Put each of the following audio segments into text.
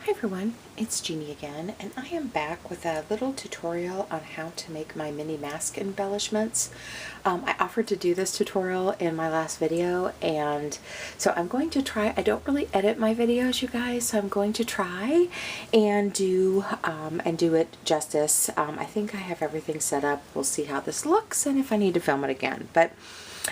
Hi everyone, it's Jeannie again, and I am back with a little tutorial on how to make my mini mask embellishments. I offered to do this tutorial in my last video, and so I'm going to try. I don't really edit my videos, you guys, so I'm going to try and do it justice. I think I have everything set up. We'll see how this looks and if I need to film it again. But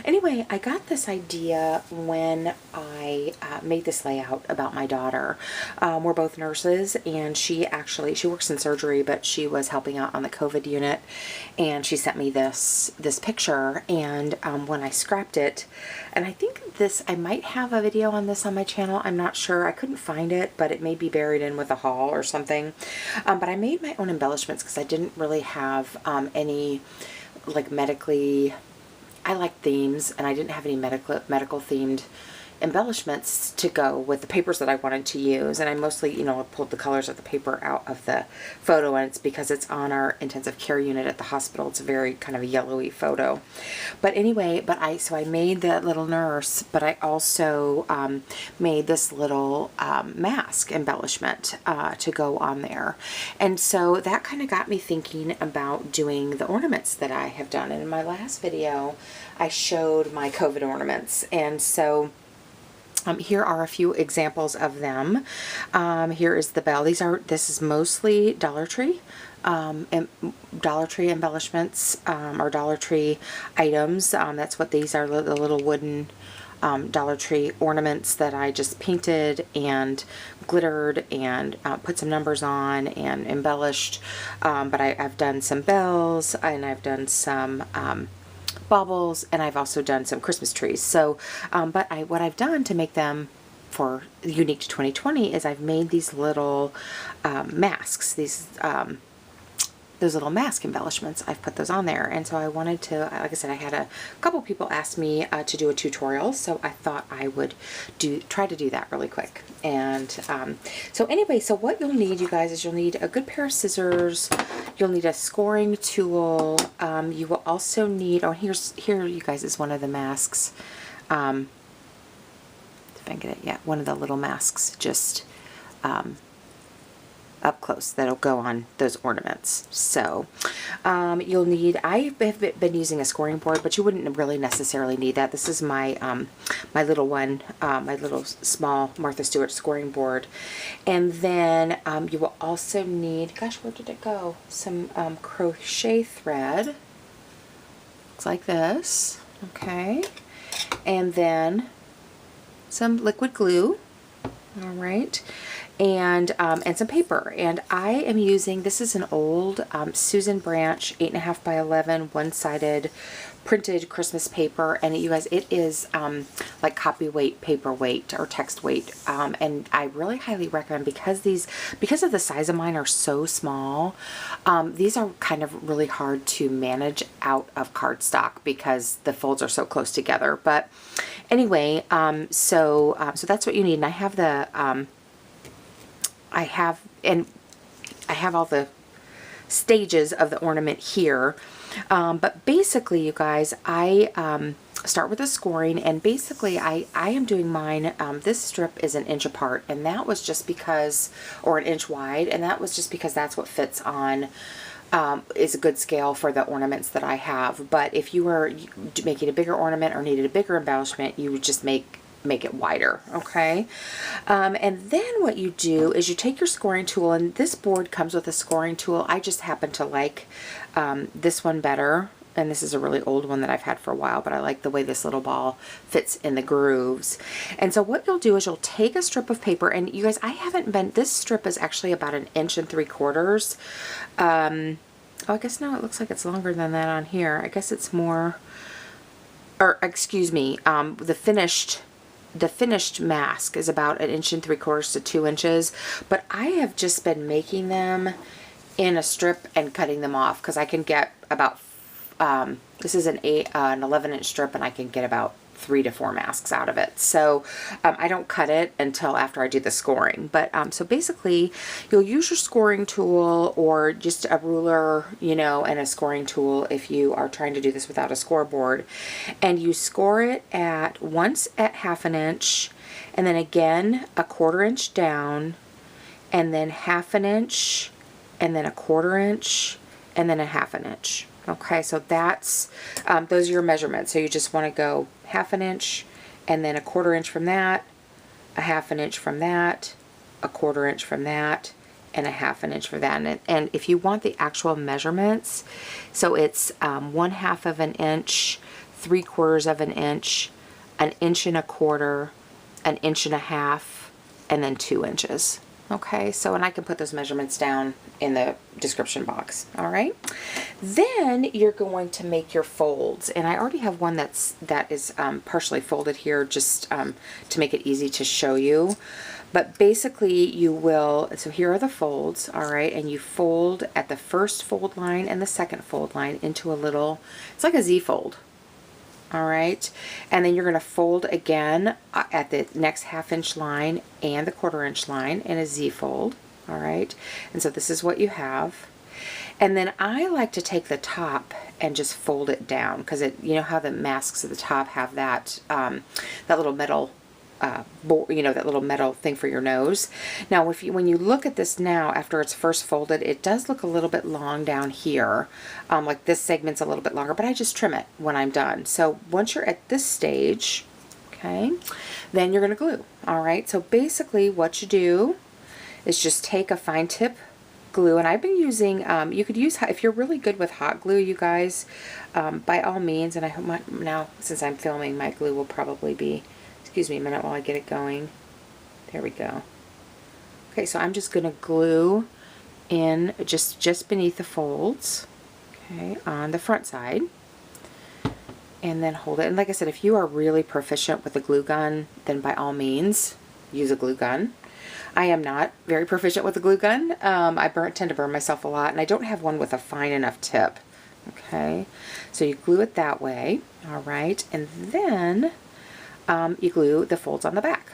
anyway, I got this idea when I made this layout about my daughter. We're both nurses, and she works in surgery, but she was helping out on the COVID unit, and she sent me this picture, and when I scrapped it, and I think I might have a video on this on my channel. I'm not sure. I couldn't find it, but it may be buried in with a haul or something. But I made my own embellishments because I didn't really have any like I like themes, and I didn't have any medical themed embellishments to go with the papers that I wanted to use. And I mostly, pulled the colors of the paper out of the photo, and it's because it's on our intensive care unit at the hospital. It's a very kind of a yellowy photo. But anyway, so I made the little nurse, but I also made this little mask embellishment to go on there. And so that kind of got me thinking about doing the ornaments that I have done. And in my last video, I showed my COVID ornaments. And so here are a few examples of them. Here is the bell. This is mostly Dollar Tree. Dollar Tree embellishments, or Dollar Tree items. That's what these are, the little wooden Dollar Tree ornaments that I just painted and glittered and put some numbers on and embellished. But I've done some bells, and I've done some baubles, and I've also done some Christmas trees. So, but what I've done to make them for unique to 2020 is I've made these little masks, those little mask embellishments. I've put those on there, and so I wanted to, like I said, I had a couple people ask me to do a tutorial, so I thought I would try to do that really quick. And so anyway, so what you'll need, you guys, is you'll need a good pair of scissors. You'll need a scoring tool. You will also need, here you guys is one of the masks. If I can get it, yeah, one of the little masks, just up close, that'll go on those ornaments. So you'll need, I have been using a scoring board, but you wouldn't really necessarily need that. This is my my little one, my little small Martha Stewart scoring board. And then you will also need, gosh, where did it go? Some crochet thread. Looks like this. Okay. And then some liquid glue. All right. And some paper. And I am using, this is an old Susan Branch 8.5 by 11 one-sided printed Christmas paper, and you guys, it is like copy weight, paper weight, or text weight, and I really highly recommend, because of the size of mine are so small, these are kind of really hard to manage out of cardstock because the folds are so close together. But anyway, so that's what you need. And I have the I have all the stages of the ornament here. But basically, you guys, I start with the scoring, and basically I am doing mine, this strip is 1 inch apart, and that was just because, or 1 inch wide, and that was just because that's what fits on, is a good scale for the ornaments that I have. But if you were making a bigger ornament or needed a bigger embellishment, you would just make it wider. Okay. And then what you do is you take your scoring tool, and this board comes with a scoring tool. I just happen to like this one better, and this is a really old one that I've had for a while, but I like the way this little ball fits in the grooves. And so what you'll do is you'll take a strip of paper, and you guys, this strip is actually about 1 3/4 inches. Oh, I guess no, it looks like it's longer than that on here. I guess it's more, or excuse me, the finished mask is about 1 3/4 to 2 inches, but I have just been making them in a strip and cutting them off, because I can get about, this is an 11-inch strip, and I can get about 3 to 4 masks out of it. So I don't cut it until after I do the scoring. But so basically, you'll use your scoring tool, or just a ruler, and a scoring tool if you are trying to do this without a scoreboard. And you score it once at 1/2 inch, and then again 1/4 inch down, and then 1/2 inch, and then 1/4 inch, and then 1/2 inch. Okay, so that's, those are your measurements. So you just want to go 1/2 inch, and then 1/4 inch from that, 1/2 inch from that, 1/4 inch from that, and 1/2 inch for that. And if you want the actual measurements, so it's 1/2 inch, 3/4 inch, 1 1.25 inches, 1.5 inches, and then 2 inches. Okay, so, and I can put those measurements down in the description box. All right, then you're going to make your folds, and I already have one that is partially folded here, just to make it easy to show you. But basically you will, so here are the folds, all right, and you fold at the first fold line and the second fold line into a little, it's like a Z fold. All right, and then you're going to fold again at the next 1/2 inch line and the 1/4 inch line in a Z fold. All right, and so this is what you have. And then I like to take the top and just fold it down, because it, you know how the masks at the top have that that little metal you know, that little metal thing for your nose. Now, when you look at this now, after it's first folded, it does look a little bit long down here. Like this segment's a little bit longer, but I just trim it when I'm done. So once you're at this stage, okay, then you're going to glue. All right, so basically what you do is just take a fine tip glue, and I've been using, you could use, if you're really good with hot glue, you guys, by all means, and I hope now, since I'm filming, my glue will probably be, excuse me a minute while I get it going. There we go. Okay, so I'm just going to glue in just beneath the folds, okay, on the front side, and then hold it. And like I said, if you are really proficient with a glue gun, then by all means use a glue gun. I am not very proficient with a glue gun. I tend to burn myself a lot, and I don't have one with a fine enough tip. Okay, so you glue it that way, all right, and then you glue the folds on the back.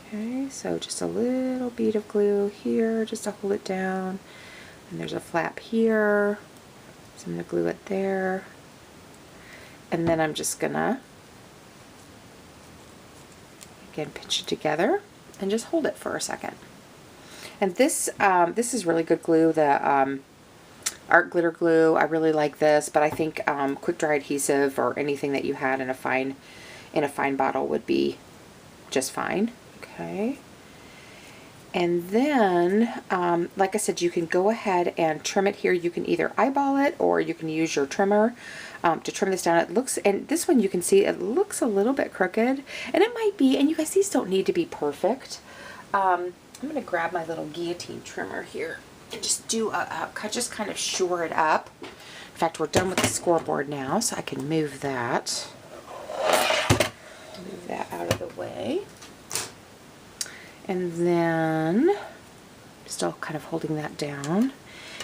Okay, so just a little bead of glue here just to hold it down, and there's a flap here, so I'm going to glue it there, and then I'm just going to, again, pinch it together and just hold it for a second. And this is really good glue, the Art Glitter Glue. I really like this, but I think quick dry adhesive or anything that you had in a fine bottle would be just fine. Okay, and then like I said, you can go ahead and trim it here. You can either eyeball it or you can use your trimmer to trim this down. It looks, and this one you can see it looks a little bit crooked, and it might be, and you guys, these don't need to be perfect. I'm going to grab my little guillotine trimmer here and just do just kind of shore it up. In fact, we're done with the scoreboard now, so I can move that. Move that out of the way. And then, still kind of holding that down.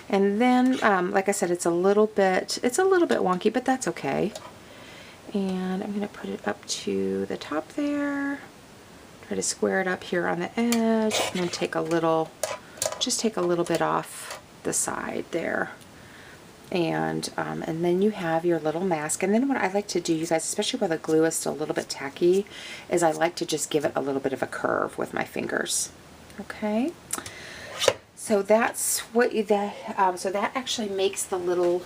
And then, like I said, it's a little bit wonky, but that's okay. And I'm going to put it up to the top there. Try to square it up here on the edge, and then take a little bit off the side there. And then you have your little mask. And then what I like to do, you guys, especially while the glue is still a little bit tacky, is I like to just give it a little bit of a curve with my fingers. Okay, so that's what so that actually makes the little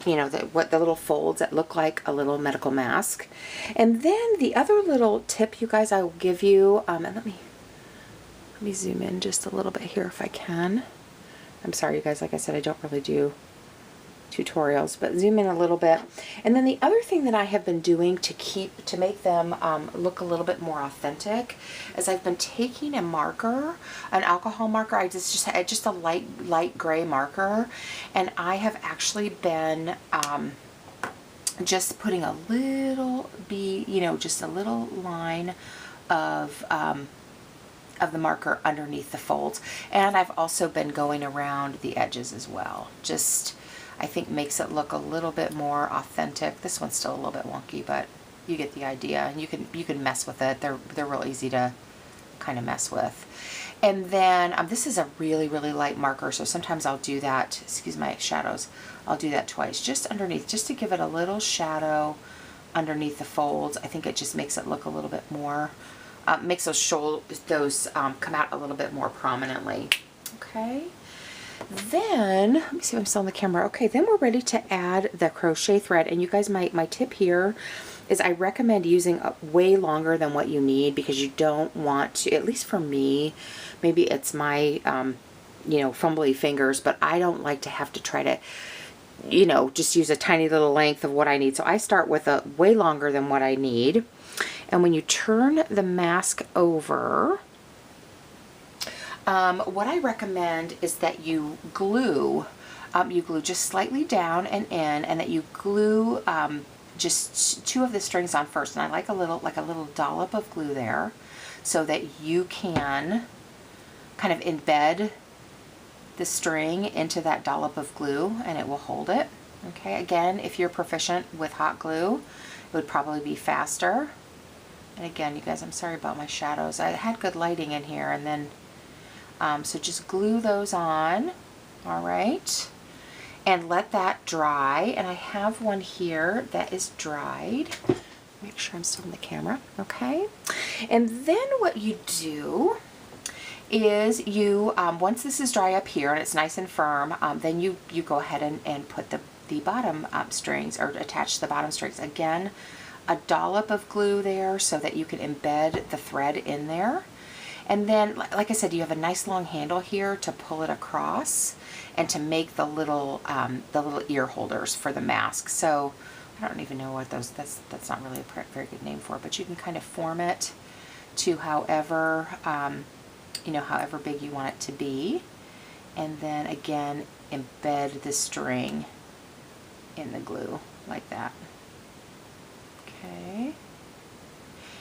you know, the little folds that look like a little medical mask. And then the other little tip, you guys, I will give you, and let me zoom in just a little bit here if I can. I'm sorry, you guys, like I said, I don't really do tutorials, but zoom in a little bit. And then the other thing that I have been doing to make them look a little bit more authentic is I've been taking a marker, an alcohol marker. I just a light gray marker, and I have actually been just putting a little you know, just a little line of the marker underneath the folds. And I've also been going around the edges as well. Just, I think, makes it look a little bit more authentic. This one's still a little bit wonky, but you get the idea. And you can mess with it. They're real easy to kind of mess with. And then this is a really light marker, so sometimes I'll do that. Excuse my shadows. I'll do that twice, just underneath, just to give it a little shadow underneath the folds. I think it just makes it look a little bit more makes those come out a little bit more prominently. Okay. Then, let me see if I'm still on the camera. Okay, then we're ready to add the crochet thread. And you guys, my tip here is I recommend using way longer than what you need, because you don't want to, at least for me, maybe it's my, you know, fumbly fingers, but I don't like to have to try to, you know, just use a tiny little length of what I need. So I start with a way longer than what I need. And when you turn the mask over, what I recommend is that you glue just slightly down and in, and that you glue just 2 of the strings on first. And I like a little dollop of glue there, so that you can kind of embed the string into that dollop of glue, and it will hold it. Okay, again, if you're proficient with hot glue, it would probably be faster. And again, you guys, I'm sorry about my shadows. I had good lighting in here, and then so just glue those on, all right, and let that dry. And I have one here that is dried. Make sure I'm still in the camera, okay? And then what you do is you, once this is dry up here and it's nice and firm, then you go ahead and put the bottom strings, or attach the bottom strings. Again, a dollop of glue there so that you can embed the thread in there. And then, like I said, you have a nice long handle here to pull it across and to make the little ear holders for the mask. So I don't even know what those, that's not really a very good name for it, but you can kind of form it to however, you know, however big you want it to be. And then again, embed the string in the glue like that. Okay.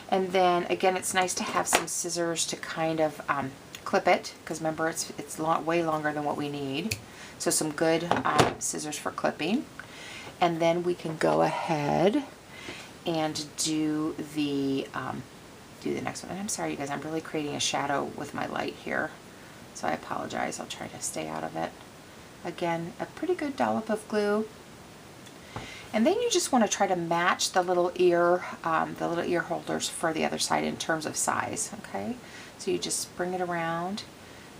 And then again, it's nice to have some scissors to kind of clip it, because remember, it's way longer than what we need. So some good scissors for clipping. And then we can go ahead and do the next one. And I'm sorry, you guys, I'm really creating a shadow with my light here, so I apologize. I'll try to stay out of it. Again, a pretty good dollop of glue. And then you just want to try to match the little ear holders for the other side in terms of size. Okay, so you just bring it around.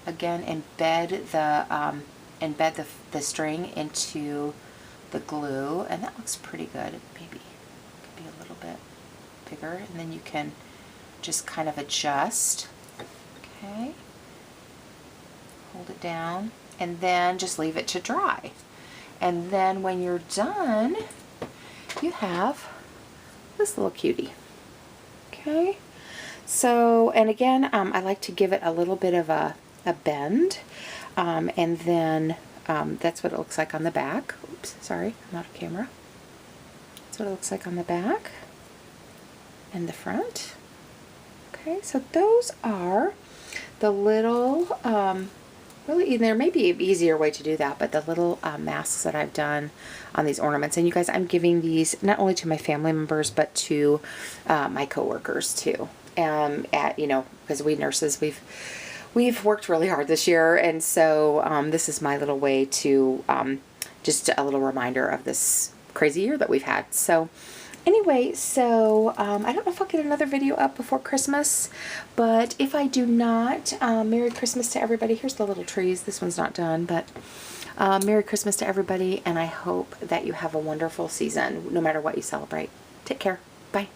Again, embed the string into the glue, and that looks pretty good. Maybe it could be a little bit bigger, and then you can just kind of adjust. Okay, hold it down, and then just leave it to dry. And then when you're done, you have this little cutie. Okay, so, and again, I like to give it a little bit of a bend, and then that's what it looks like on the back. Oops, sorry, I'm out of camera. That's what it looks like on the back and the front. Okay, so those are the little, really, there may be an easier way to do that, but the little masks that I've done on these ornaments. And you guys, I'm giving these not only to my family members, but to my coworkers too. You know, because we nurses, we've worked really hard this year, and so this is my little way to just a little reminder of this crazy year that we've had. So anyway, so I don't know if I'll get another video up before Christmas, but if I do not, Merry Christmas to everybody. Here's the little trees. This one's not done, but Merry Christmas to everybody, and I hope that you have a wonderful season, no matter what you celebrate. Take care. Bye.